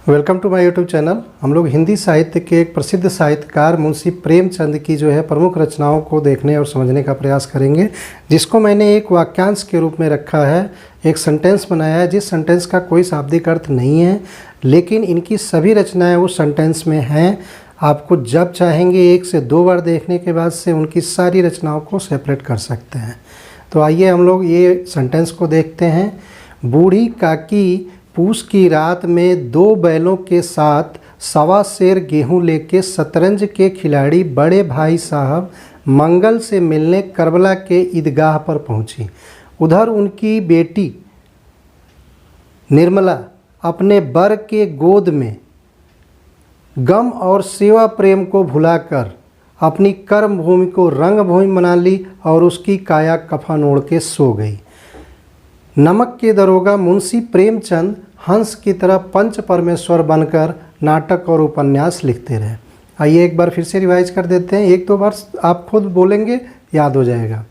Welcome to my YouTube channel. हम लोग हिंदी साहित्य के एक प्रसिद्ध साहित्यकार मुंशी प्रेमचंद की जो है प्रमुख रचनाओं को देखने और समझने का प्रयास करेंगे, जिसको मैंने एक वाक्यांश के रूप में रखा है। एक सेंटेंस बनाया है जिस सेंटेंस का कोई शाब्दिक अर्थ नहीं है, लेकिन इनकी सभी रचनाएं उस सेंटेंस में हैं। आपको जब चाहेंगे 1 से 2 बार देखने के बाद से उनकी सारी रचनाओं को सेपरेट कर सकते हैं। तो आइए हम लोग ये सेंटेंस को देखते हैं। बूढ़ी काकी पूस की रात में 2 बैलों के साथ 1.25 सेर गेहूं लेके शतरंज के खिलाड़ी बड़े भाई साहब मंगल से मिलने करबला के ईदगाह पर पहुंची। उधर उनकी बेटी निर्मला अपने बर के गोद में गम और सेवा प्रेम को भुलाकर अपनी कर्म भूमि को रंग भूमि बना ली और उसकी काया कफन ओढ़ के सो गई। नमक के दरोगा मुंशी प्रेमचंद हंस की तरह पंच परमेश्वर बनकर नाटक और उपन्यास लिखते रहे। आइए एक बार फिर से रिवाइज कर देते हैं। 1-2 बार आप खुद बोलेंगे, याद हो जाएगा।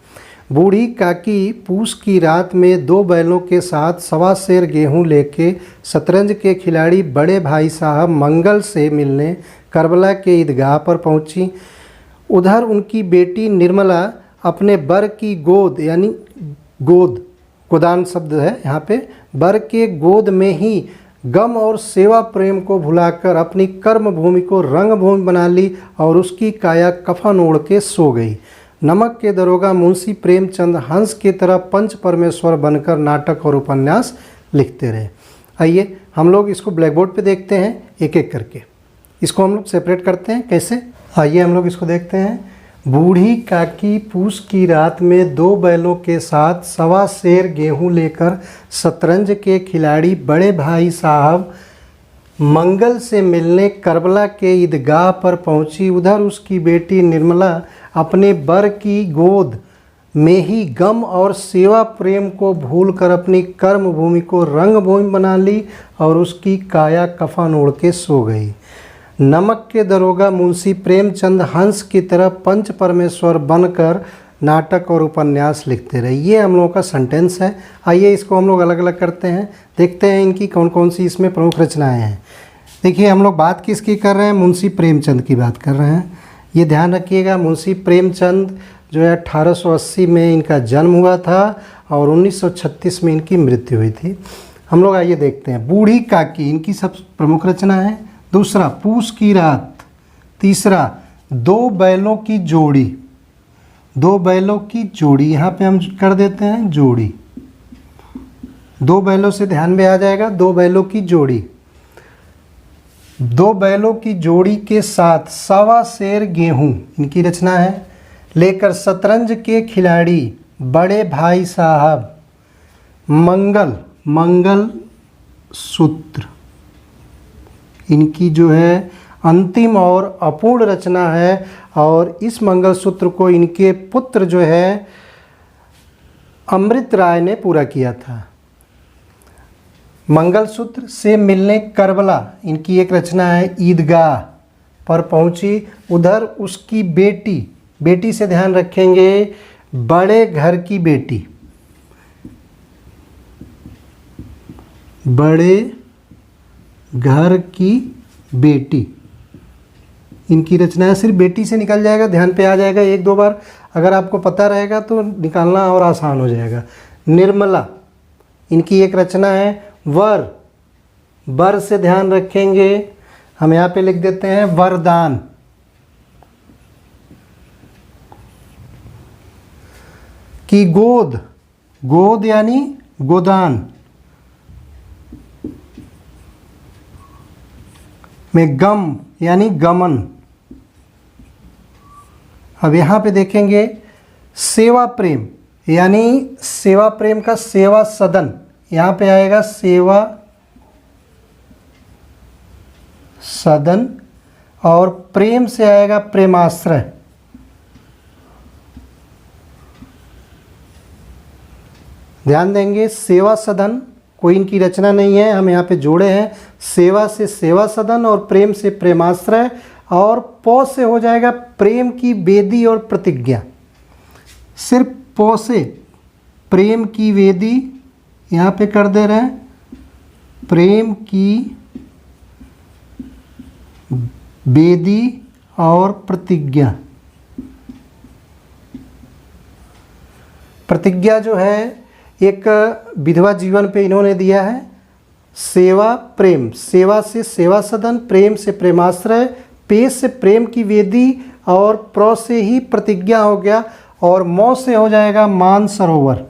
बूढ़ी काकी पूस की रात में 2 बैलों के साथ 1.25 सेर गेहूं लेके शतरंज के खिलाड़ी बड़े भाई साहब मंगल से मिलने करबला के ईदगाह पर पहुंची। उधर उनकी बेटी निर्मला अपने बर की गोद, यानी गोदान शब्द है यहाँ पे, बर के गोद में ही गम और सेवा प्रेम को भुलाकर अपनी कर्म भूमि को रंग भूमि बना ली और उसकी काया कफन ओढ़ के सो गई। नमक के दरोगा मुंशी प्रेमचंद हंस की तरह पंच परमेश्वर बनकर नाटक और उपन्यास लिखते रहे। आइए हम लोग इसको ब्लैक बोर्ड पे देखते हैं एक एक करके। इसको हम लोग सेपरेट करते हैं। कैसे? आइए हम लोग इसको देखते हैं। बूढ़ी काकी पूस की रात में 2 बैलों के साथ 1.25 सेर गेहूं लेकर शतरंज के खिलाड़ी बड़े भाई साहब मंगल से मिलने करबला के ईदगाह पर पहुंची। उधर उसकी बेटी निर्मला अपने बर की गोद में ही गम और सेवा प्रेम को भूलकर अपनी कर्म भूमि को रंग भूमि बना ली और उसकी काया कफन ओढ़ के सो गई। नमक के दरोगा मुंशी प्रेमचंद हंस की तरह पंच परमेश्वर बनकर नाटक और उपन्यास लिखते रहे। ये हम लोगों का सेंटेंस है। आइए इसको हम लोग अलग अलग करते हैं, देखते हैं इनकी कौन कौन सी इसमें प्रमुख रचनाएं हैं। देखिए हम लोग बात किसकी कर रहे हैं? मुंशी प्रेमचंद की बात कर रहे हैं। ये ध्यान रखिएगा, मुंशी प्रेमचंद जो है 1880 में इनका जन्म हुआ था और 1936 में इनकी मृत्यु हुई थी। हम लोग आइए देखते हैं। बूढ़ी काकी इनकी सब प्रमुख रचना है। दूसरा पूस की रात। तीसरा 2 बैलों की जोड़ी। 2 बैलों की जोड़ी यहाँ पे हम कर देते हैं जोड़ी। 2 बैलों से ध्यान में आ जाएगा, 2 बैलों की जोड़ी। 2 बैलों की जोड़ी के साथ 1.25 सेर गेहूं इनकी रचना है लेकर शतरंज के खिलाड़ी बड़े भाई साहब मंगल सूत्र इनकी जो है अंतिम और अपूर्ण रचना है। और इस मंगलसूत्र को इनके पुत्र जो है अमृत राय ने पूरा किया था। मंगलसूत्र से मिलने करबला इनकी एक रचना है, ईदगाह पर पहुंची। उधर उसकी बेटी से ध्यान रखेंगे, बड़े घर की बेटी, बड़े घर की बेटी इनकी रचना है। सिर्फ बेटी से निकल जाएगा, ध्यान पे आ जाएगा। 1-2 बार अगर आपको पता रहेगा तो निकालना और आसान हो जाएगा। निर्मला इनकी एक रचना है, बर से ध्यान रखेंगे, हम यहाँ पे लिख देते हैं वरदान। की गोद यानी गोदान में गम यानी गमन। अब यहाँ पे देखेंगे सेवा प्रेम, यानी सेवा प्रेम का सेवा सदन, यहाँ पे आएगा सेवा सदन। और प्रेम से आएगा प्रेमाश्रय। ध्यान देंगे, सेवा सदन कोई इनकी रचना नहीं है, हम यहाँ पे जोड़े हैं। सेवा से सेवा सदन और प्रेम से प्रेमाश्रय और पौ से हो जाएगा प्रेम की वेदी और प्रतिज्ञा। सिर्फ पौ से प्रेम की वेदी यहाँ पे कर दे रहे हैं, प्रेम की बेदी और प्रतिज्ञा। प्रतिज्ञा जो है एक विधवा जीवन पे इन्होंने दिया है। सेवा प्रेम, सेवा से सेवा सदन, प्रेम से प्रेमाश्रय, पे से प्रेम की वेदी और प्र से ही प्रतिज्ञा हो गया और मौ से हो जाएगा मान सरोवर।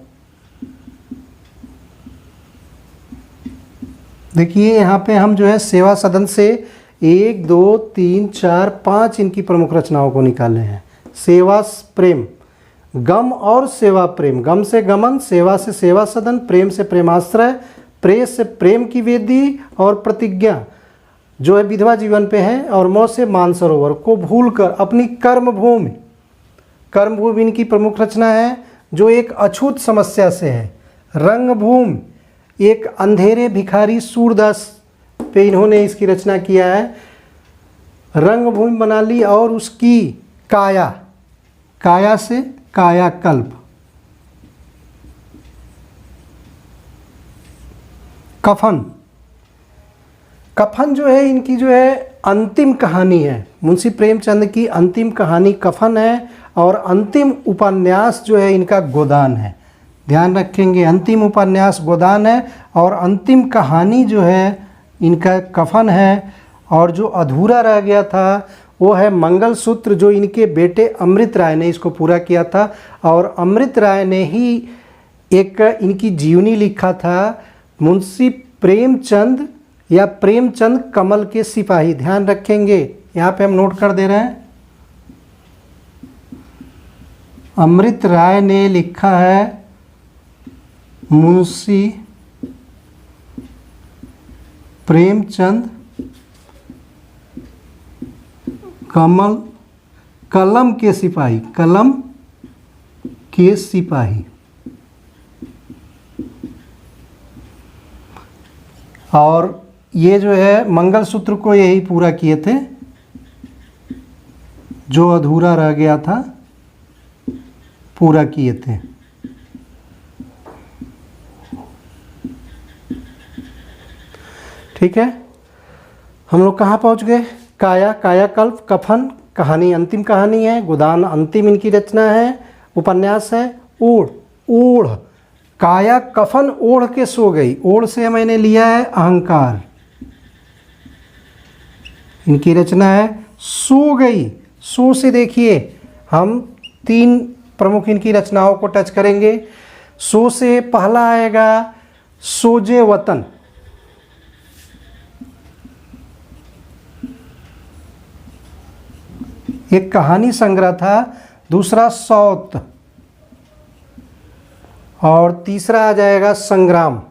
देखिए यहाँ पे हम जो है सेवा सदन से 1 2 3 4 5 इनकी प्रमुख रचनाओं को निकाले हैं। सेवा प्रेम, गम और सेवा प्रेम, गम से गमन, सेवा से सेवा सदन, प्रेम से प्रेमाश्रय, प्रे से प्रेम की वेदी और प्रतिज्ञा जो है विधवा जीवन पे है और मौ से मानसरोवर को भूलकर अपनी कर्मभूमि, कर्मभूमि इनकी प्रमुख रचना है जो एक अछूत समस्या से है। रंगभूमि, एक अंधेरे भिखारी सूरदास पे इन्होंने इसकी रचना किया है। रंगभूमि बना ली और उसकी काया, काया से कायाकल्प। कफन, कफन जो है इनकी जो है अंतिम कहानी है। मुंशी प्रेमचंद की अंतिम कहानी कफन है और अंतिम उपन्यास जो है इनका गोदान है। ध्यान रखेंगे, अंतिम उपन्यास गोदान है और अंतिम कहानी जो है इनका कफन है। और जो अधूरा रह गया था वो है मंगलसूत्र, जो इनके बेटे अमृत राय ने इसको पूरा किया था और अमृत राय ने ही एक इनकी जीवनी लिखा था, मुंशी प्रेमचंद या प्रेमचंद कमल के सिपाही। ध्यान रखेंगे, यहाँ पे हम नोट कर दे रहे हैं। अमृत राय ने लिखा है मुंशी प्रेमचंद कमल, कलम के सिपाही, कलम के सिपाही। और ये जो है मंगलसूत्र को यही पूरा किए थे जो अधूरा रह गया था, पूरा किए थे। ठीक है, हम लोग कहाँ पहुँच गए? काया, कायाकल्प, कफन कहानी अंतिम कहानी है, गोदान अंतिम इनकी रचना है, उपन्यास है। ओढ़, ओढ़, काया कफन ओढ़ के सो गई, ओढ़ से मैंने लिया है अहंकार। इनकी रचना है सो गई, सो से देखिए हम 3 प्रमुख इनकी रचनाओं को टच करेंगे। सो से पहला आएगा सोजे वतन। एक कहानी संग्रह था, दूसरा सौत और तीसरा आ जाएगा संग्राम।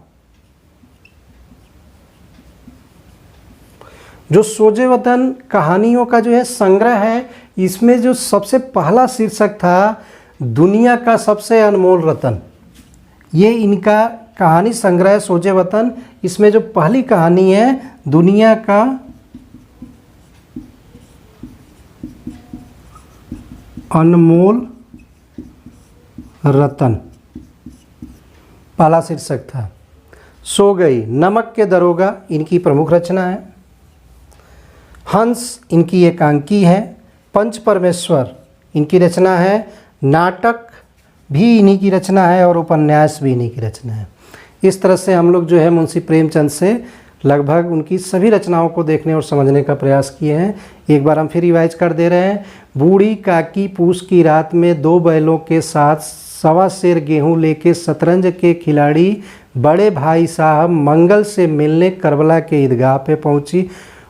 जो सोजे वतन कहानियों का जो है संग्रह है, इसमें जो सबसे पहला शीर्षक था दुनिया का सबसे अनमोल रतन। ये इनका कहानी संग्रह सोजे वतन। इसमें जो पहली कहानी है दुनिया का अनमोल रतन, पहला शीर्षक था। सो गई, नमक के दरोगा इनकी प्रमुख रचना है। हंस इनकी एकांकी है। पंच परमेश्वर इनकी रचना है। नाटक भी इन्हीं की रचना है और उपन्यास भी इन्हीं की रचना है। इस तरह से हम लोग जो है मुंशी प्रेमचंद से लगभग उनकी सभी रचनाओं को देखने और समझने का प्रयास किए हैं। एक बार हम फिर रिवाइज कर दे रहे हैं। बूढ़ी काकी पूस की रात में 2 बैलों के साथ 1.25 सेर गेहूं लेके शतरंज के खिलाड़ी बड़े भाई साहब मंगल से मिलने करबला के ईदगाह पे पहुंची।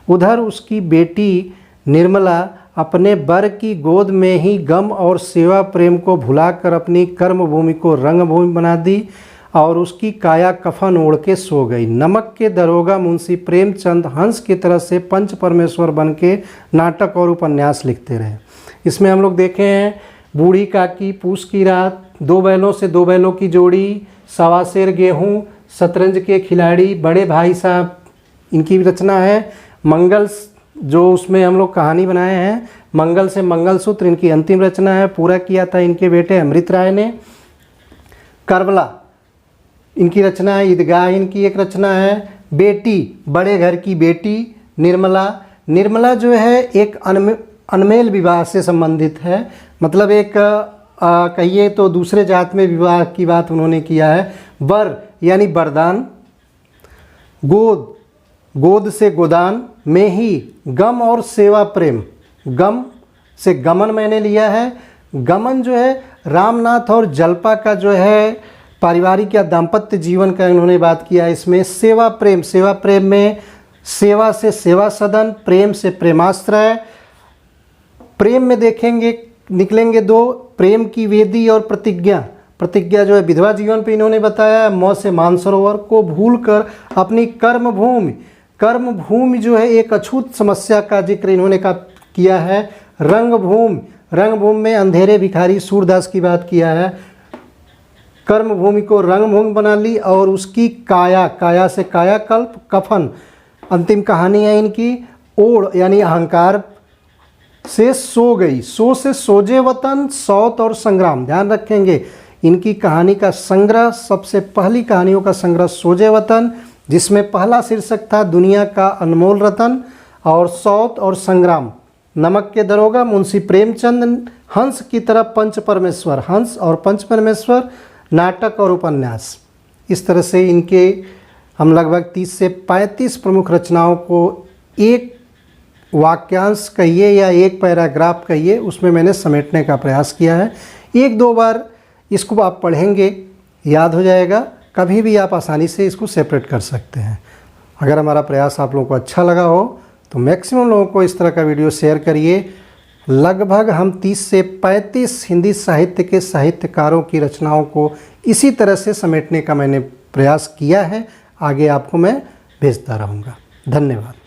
उधर उसकी बेटी निर्मला अपने बर की गोद में ही गम और सेवा प्रेम को भुलाकर अपनी कर्मभूमि को रंगभूमि बना दी और उसकी काया कफन ओढ़ के सो गई। नमक के दरोगा मुंशी प्रेमचंद हंस की तरह से पंच परमेश्वर बन के नाटक और उपन्यास लिखते रहे। इसमें हम लोग देखे हैं बूढ़ी काकी, पूस की रात, 2 बैलों से 2 बैलों की जोड़ी, 1.25 सेर गेहूँ, शतरंज के खिलाड़ी, बड़े भाई साहब इनकी भी रचना है। मंगल जो उसमें हम लोग कहानी बनाए हैं, मंगल से मंगलसूत्र इनकी अंतिम रचना है, पूरा किया था इनके बेटे अमृत राय ने। करबला इनकी रचना है। ईदगाह इनकी एक रचना है। बेटी, बड़े घर की बेटी निर्मला निर्मला जो है एक अनमेल विवाह से संबंधित है, मतलब एक कहिए तो दूसरे जात में विवाह की बात उन्होंने किया है। वर यानी वरदान, गोद गोद से गोदान में ही गम और सेवा प्रेम, गम से गमन मैंने लिया है। गमन जो है रामनाथ और जल्पा का जो है पारिवारिक या दाम्पत्य जीवन का इन्होंने बात किया है इसमें। सेवा प्रेम, सेवा प्रेम में सेवा से सेवा सदन, प्रेम से प्रेमाश्रय। प्रेम में देखेंगे निकलेंगे दो, प्रेम की वेदी और प्रतिज्ञा। प्रतिज्ञा जो है विधवा जीवन पे इन्होंने बताया। मौ से मानसरोवर को भूलकर अपनी कर्मभूमि, कर्मभूमि जो है एक अछूत समस्या का जिक्र इन्होंने किया है। रंगभूमि, रंगभूमि में अंधेरे भिखारी सूरदास की बात किया है। कर्मभूमि को रंगभूमि बना ली और उसकी काया, काया से कायाकल्प, कफन अंतिम कहानी है इनकी। ओढ़ यानी अहंकार से सो गई, सो से सोजे वतन, सौत और संग्राम। ध्यान रखेंगे इनकी कहानी का संग्रह, सबसे पहली कहानियों का संग्रह सोजे वतन, जिसमें पहला शीर्षक था दुनिया का अनमोल रतन, और सौत और संग्राम। नमक के दरोगा मुंशी प्रेमचंद, हंस की तरह पंच परमेश्वर, हंस और पंच परमेश्वर, नाटक और उपन्यास। इस तरह से इनके हम लगभग 30 से 35 प्रमुख रचनाओं को एक वाक्यांश कहिए या एक पैराग्राफ कहिए उसमें मैंने समेटने का प्रयास किया है। एक दो बार इसको आप पढ़ेंगे याद हो जाएगा, कभी भी आप आसानी से इसको सेपरेट कर सकते हैं। अगर हमारा प्रयास आप लोगों को अच्छा लगा हो तो मैक्सिमम लोगों को इस तरह का वीडियो शेयर करिए। लगभग हम 30 से 35 हिंदी साहित्य के साहित्यकारों की रचनाओं को इसी तरह से समेटने का मैंने प्रयास किया है। आगे आपको मैं भेजता रहूँगा। धन्यवाद।